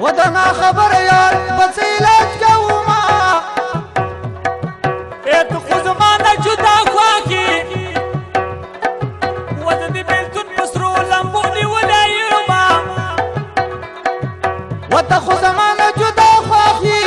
ودنا خبر یار بس علاج کوما ایت خو زمانه جدا خواږي وده د بېلتون په سرو لمبو نیولی یما وته خو زمانه جدا خواږي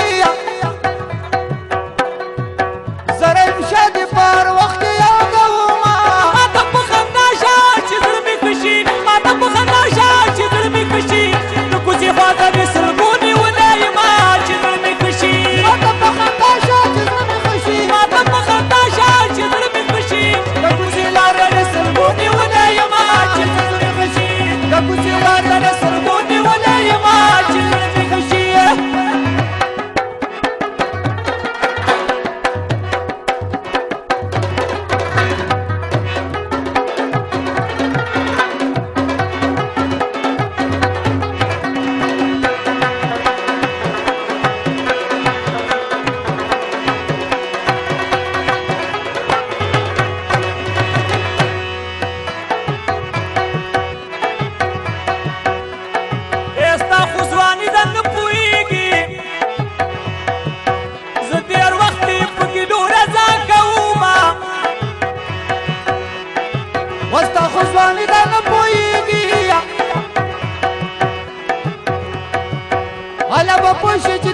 زره شادي پر وخت یادوما ماته په خندا شه چې زړه مې خوشي ماته په خندا شه چې زړه مې خوشي نو کوڅې خواته مې سلګو نیولی یما چې زړه مې خوشي ماته په خندا شه چې زړه مې خوشي ماته په خندا شه چې زړه مې خوشي د کوڅې لاره مې سلګو نیولی یما چې زړه مې خوشي د کوڅې لاره مې سلګو نیولی یما چې زړه مې خوشي ستا خو ځواني ده نه پوهېږي زه ډېر وخت یې پکې ډوره ځان کومه وستا خو ځواني ده نه پوهېږي هله به پوه شي چې